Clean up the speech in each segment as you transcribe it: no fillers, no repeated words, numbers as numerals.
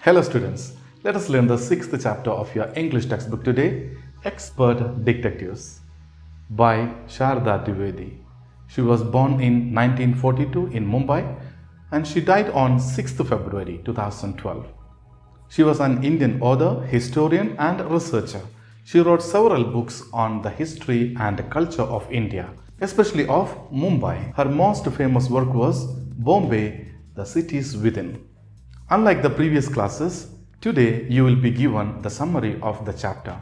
Hello students, let us learn the sixth chapter of your English textbook today, Expert Detectives by Sharda Dwivedi. She was born in 1942 in Mumbai and she died on 6th February 2012. She was an Indian author, historian and researcher. She wrote several books on the history and culture of India, especially of Mumbai. Her most famous work was Bombay, the Cities Within. Unlike the previous classes, today you will be given the summary of the chapter,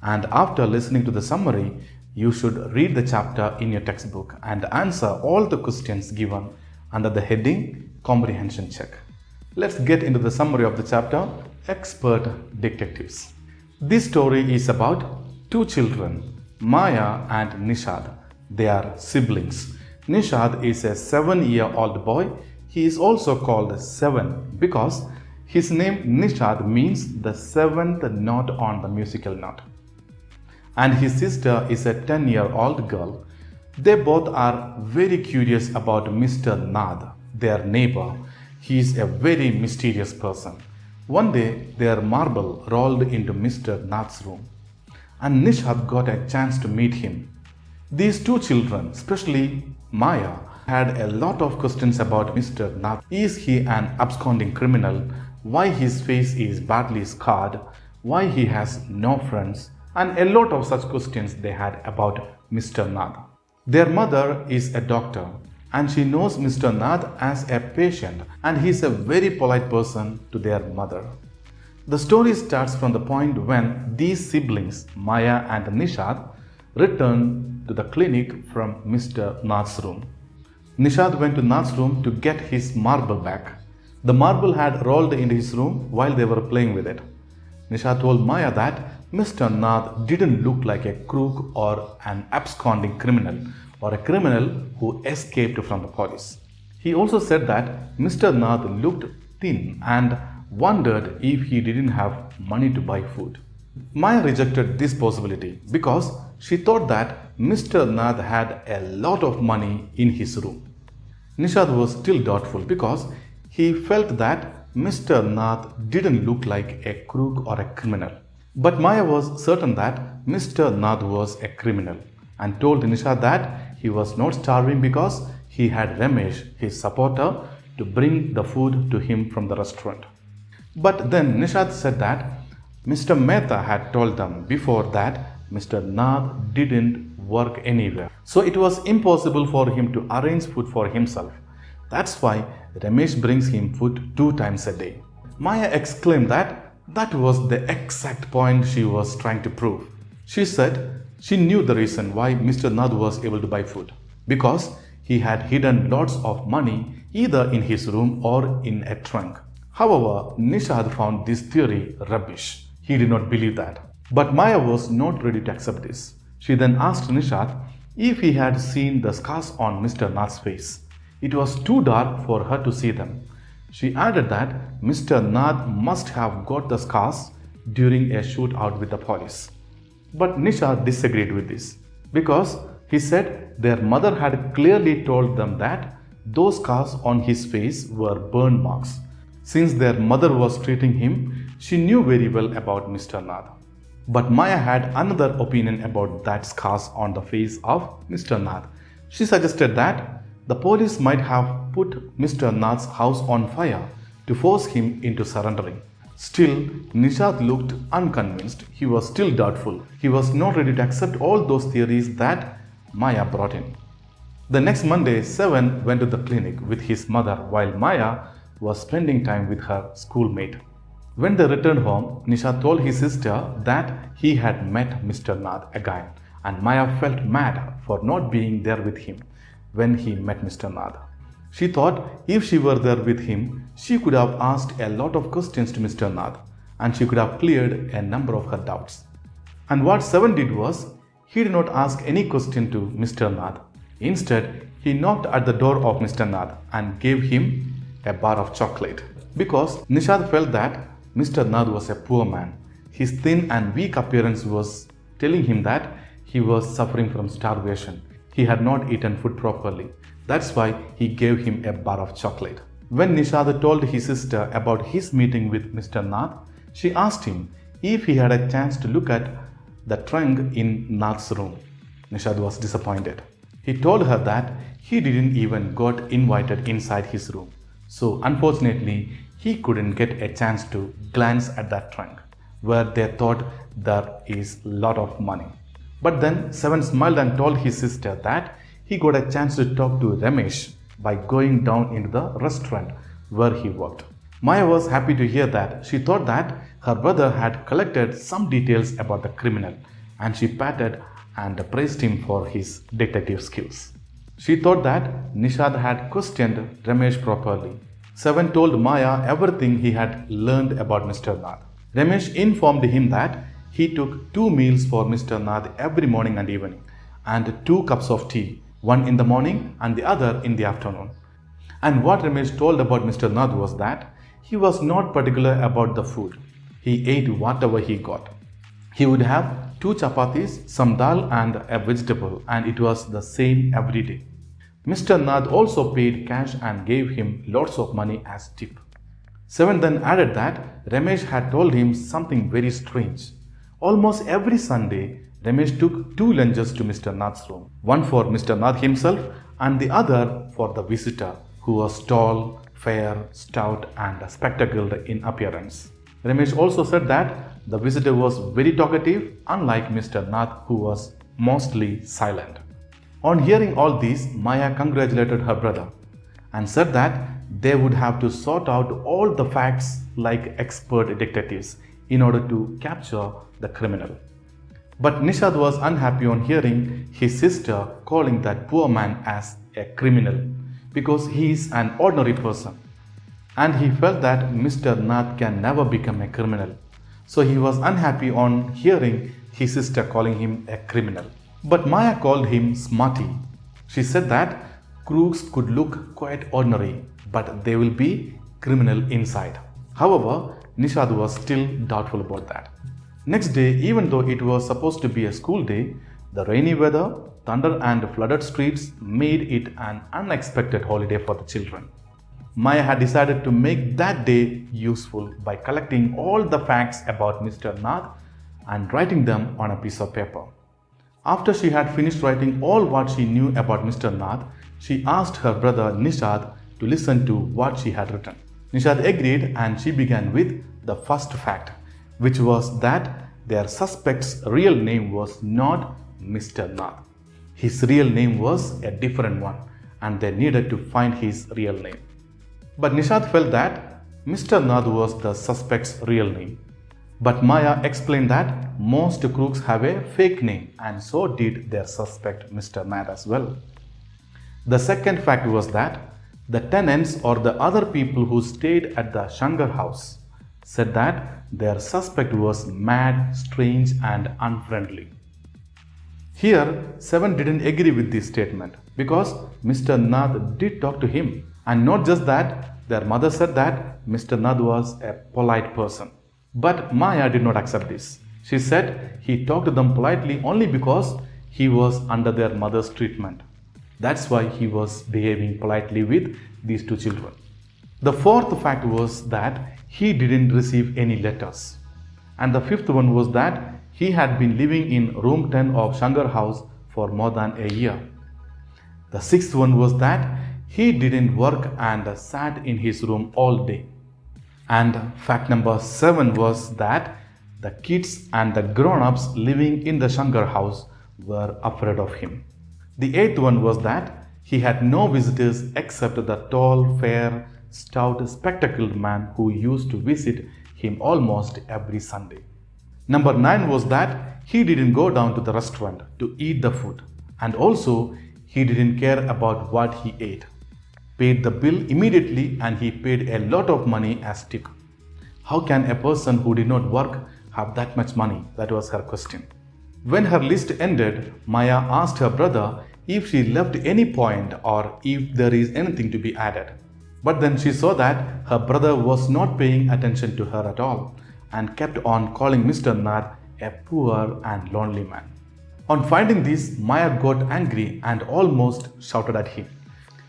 and after listening to the summary, you should read the chapter in your textbook and answer all the questions given under the heading Comprehension Check. Let's get into the summary of the chapter, Expert Detectives. This story is about two children, Maya and Nishad. They are siblings. Nishad is a 7-year-old boy. He is also called Seven because his name Nishad means the seventh note on the musical note. And his sister is a 10-year-old girl. They both are very curious about Mr. Nad, their neighbor. He is a very mysterious person. One day, their marble rolled into Mr. Nad's room, and Nishad got a chance to meet him. These two children, especially Maya, had a lot of questions about Mr. Nath. Is he an absconding criminal? Why his face is badly scarred? Why he has no friends? And a lot of such questions they had about Mr. Nath. Their mother is a doctor and she knows Mr. Nath as a patient, and he is a very polite person to their mother. The story starts from the point when these siblings, Maya and Nishad, returned to the clinic from Mr. Nath's room. Nishad went to Nath's room to get his marble back. The marble had rolled into his room while they were playing with it. Nishad told Maya that Mr. Nath didn't look like a crook or an absconding criminal or a criminal who escaped from the police. He also said that Mr. Nath looked thin and wondered if he didn't have money to buy food. Maya rejected this possibility because she thought that Mr. Nath had a lot of money in his room. Nishad was still doubtful because he felt that Mr. Nath didn't look like a crook or a criminal. But Maya was certain that Mr. Nath was a criminal and told Nishad that he was not starving because he had Ramesh, his supporter, to bring the food to him from the restaurant. But then Nishad said that Mr. Mehta had told them before that Mr. Nath didn't work anywhere. So it was impossible for him to arrange food for himself. That's why Ramesh brings him food 2 times a day. Maya exclaimed that that was the exact point she was trying to prove. She said she knew the reason why Mr. Nath was able to buy food. Because he had hidden lots of money either in his room or in a trunk. However, Nishad found this theory rubbish. He did not believe that. But Maya was not ready to accept this. She then asked Nishad if he had seen the scars on Mr. Nath's face. It was too dark for her to see them. She added that Mr. Nath must have got the scars during a shootout with the police. But Nishad disagreed with this because he said their mother had clearly told them that those scars on his face were burn marks. Since their mother was treating him, she knew very well about Mr. Nath. But Maya had another opinion about that scars on the face of Mr. Nath. She suggested that the police might have put Mr. Nath's house on fire to force him into surrendering. Still, Nishad looked unconvinced. He was still doubtful. He was not ready to accept all those theories that Maya brought in. The next Monday, Seven went to the clinic with his mother while Maya was spending time with her schoolmate. When they returned home, Nishad told his sister that he had met Mr. Nath again, and Maya felt mad for not being there with him when he met Mr. Nath. She thought if she were there with him, she could have asked a lot of questions to Mr. Nath, and she could have cleared a number of her doubts. And what Seven did was, he did not ask any question to Mr. Nath. Instead, he knocked at the door of Mr. Nath and gave him a bar of chocolate. Because Nishad felt that Mr. Nath was a poor man. His thin and weak appearance was telling him that he was suffering from starvation. He had not eaten food properly. That's why he gave him a bar of chocolate. When Nishad told his sister about his meeting with Mr. Nath, she asked him if he had a chance to look at the trunk in Nath's room. Nishad was disappointed. He told her that he didn't even got invited inside his room. So unfortunately, he couldn't get a chance to glance at that trunk, where they thought there is a lot of money. But then Seven smiled and told his sister that he got a chance to talk to Ramesh by going down into the restaurant where he worked. Maya was happy to hear that. She thought that her brother had collected some details about the criminal, and she patted and praised him for his detective skills. She thought that Nishad had questioned Ramesh properly. Seven told Maya everything he had learned about Mr. Nath. Ramesh informed him that he took 2 meals for Mr. Nath every morning and evening, and 2 cups of tea, one in the morning and the other in the afternoon. And what Ramesh told about Mr. Nath was that he was not particular about the food. He ate whatever he got. He would have 2 chapatis, some dal and a vegetable, and it was the same every day. Mr. Nath also paid cash and gave him lots of money as tip. Seven then added that Ramesh had told him something very strange. Almost every Sunday, Ramesh took 2 lunches to Mr. Nath's room, one for Mr. Nath himself and the other for the visitor, who was tall, fair, stout and spectacled in appearance. Ramesh also said that the visitor was very talkative, unlike Mr. Nath, who was mostly silent. On hearing all this, Maya congratulated her brother and said that they would have to sort out all the facts like expert detectives in order to capture the criminal. But Nishad was unhappy on hearing his sister calling that poor man as a criminal because he is an ordinary person, and he felt that Mr. Nath can never become a criminal. So he was unhappy on hearing his sister calling him a criminal. But Maya called him smarty. She said that crooks could look quite ordinary, but they will be criminal inside. However, Nishad was still doubtful about that. Next day, even though it was supposed to be a school day, the rainy weather, thunder and flooded streets made it an unexpected holiday for the children. Maya had decided to make that day useful by collecting all the facts about Mr. Nath and writing them on a piece of paper. After she had finished writing all what she knew about Mr. Nath, she asked her brother Nishad to listen to what she had written. Nishad agreed and she began with the first fact, which was that their suspect's real name was not Mr. Nath. His real name was a different one and they needed to find his real name. But Nishad felt that Mr. Nath was the suspect's real name. But Maya explained that most crooks have a fake name and so did their suspect Mr. Nath as well. The second fact was that the tenants or the other people who stayed at the Shankar house said that their suspect was mad, strange and unfriendly. Here, Seven didn't agree with this statement because Mr. Nath did talk to him, and not just that, their mother said that Mr. Nath was a polite person. But Maya did not accept this. She said he talked to them politely only because he was under their mother's treatment. That's why he was behaving politely with these 2 children. The fourth fact was that he didn't receive any letters. And the fifth one was that he had been living in room 10 of Shankar house for more than a year. The sixth one was that he didn't work and sat in his room all day. And fact number 7 was that the kids and the grown-ups living in the Shankar house were afraid of him. The 8th one was that he had no visitors except the tall, fair, stout, spectacled man who used to visit him almost every Sunday. Number 9 was that he didn't go down to the restaurant to eat the food, and also he didn't care about what he ate. Paid the bill immediately and he paid a lot of money as tip. How can a person who did not work have that much money? That was her question. When her list ended, Maya asked her brother if she left any point or if there is anything to be added. But then she saw that her brother was not paying attention to her at all and kept on calling Mr. Nath a poor and lonely man. On finding this, Maya got angry and almost shouted at him.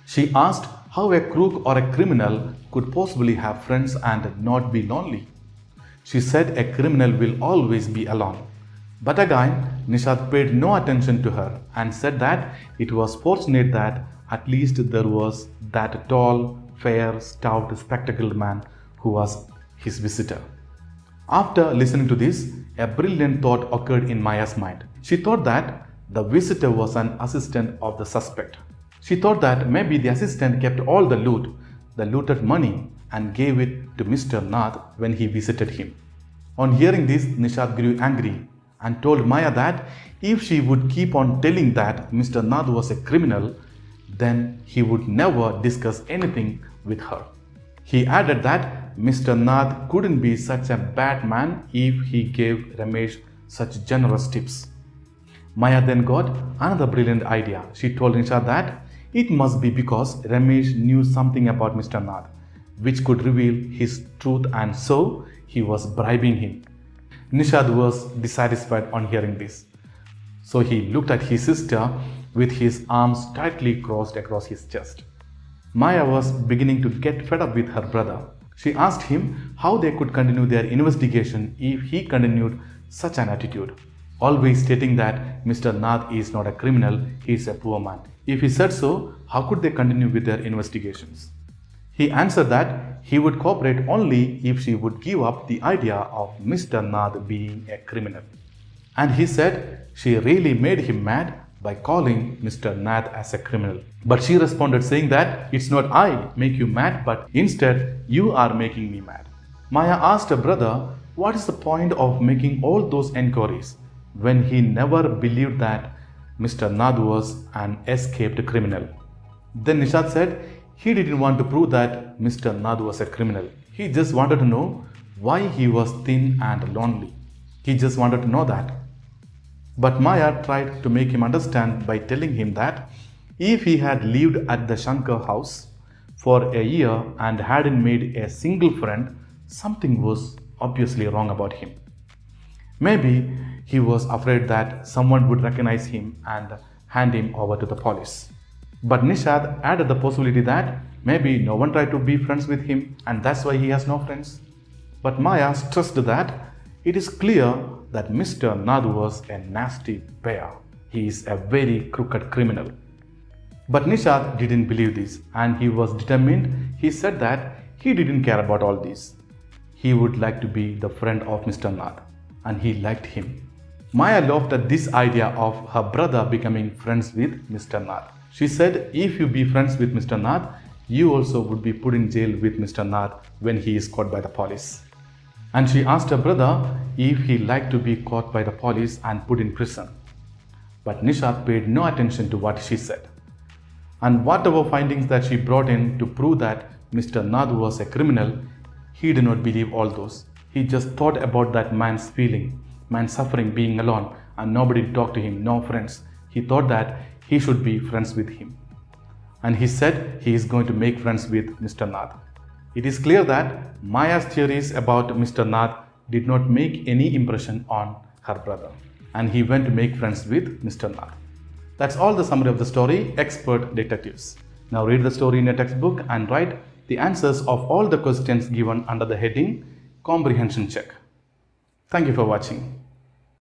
She asked how a crook or a criminal could possibly have friends and not be lonely. She said a criminal will always be alone. But again, Nishad paid no attention to her and said that it was fortunate that at least there was that tall, fair, stout, spectacled man who was his visitor. After listening to this, a brilliant thought occurred in Maya's mind. She thought that the visitor was an assistant of the suspect. She thought that maybe the assistant kept all the loot, the looted money, and gave it to Mr. Nath when he visited him. On hearing this, Nishad grew angry and told Maya that if she would keep on telling that Mr. Nath was a criminal, then he would never discuss anything with her. He added that Mr. Nath couldn't be such a bad man if he gave Ramesh such generous tips. Maya then got another brilliant idea. She told Nishad that it must be because Ramesh knew something about Mr. Nath, which could reveal his truth, and so he was bribing him. Nishad was dissatisfied on hearing this. So he looked at his sister with his arms tightly crossed across his chest. Maya was beginning to get fed up with her brother. She asked him how they could continue their investigation if he continued such an attitude, always stating that Mr. Nath is not a criminal, he is a poor man. If he said so, how could they continue with their investigations? He answered that he would cooperate only if she would give up the idea of Mr. Nath being a criminal. And he said she really made him mad by calling Mr. Nath as a criminal. But she responded saying that it's not I make you mad, but instead you are making me mad. Maya asked her brother what is the point of making all those enquiries when he never believed that Mr. Nath was an escaped criminal. Then Nishad said he didn't want to prove that Mr. Nath was a criminal. He just wanted to know why he was thin and lonely. He just wanted to know that. But Maya tried to make him understand by telling him that if he had lived at the Shankar house for a year and hadn't made a single friend, something was obviously wrong about him. Maybe he was afraid that someone would recognize him and hand him over to the police. But Nishad added the possibility that maybe no one tried to be friends with him and that's why he has no friends. But Maya stressed that it is clear that Mr. Nath was a nasty bear. He is a very crooked criminal. But Nishad didn't believe this and he was determined. He said that he didn't care about all this. He would like to be the friend of Mr. Nath and he liked him. Maya laughed at this idea of her brother becoming friends with Mr. Nath. She said if you be friends with Mr. Nath, you also would be put in jail with Mr. Nath when he is caught by the police. And she asked her brother if he liked to be caught by the police and put in prison. But Nishad paid no attention to what she said. And whatever findings that she brought in to prove that Mr. Nath was a criminal, he did not believe all those. He just thought about that man's feeling, man's suffering being alone and nobody to talk to him, no friends. He thought that he should be friends with him. And he said he is going to make friends with Mr. Nath. It is clear that Maya's theories about Mr. Nath did not make any impression on her brother. And he went to make friends with Mr. Nath. That's all the summary of the story, Expert Detectives. Now read the story in a textbook and write the answers of all the questions given under the heading Comprehension Check. Thank you for watching.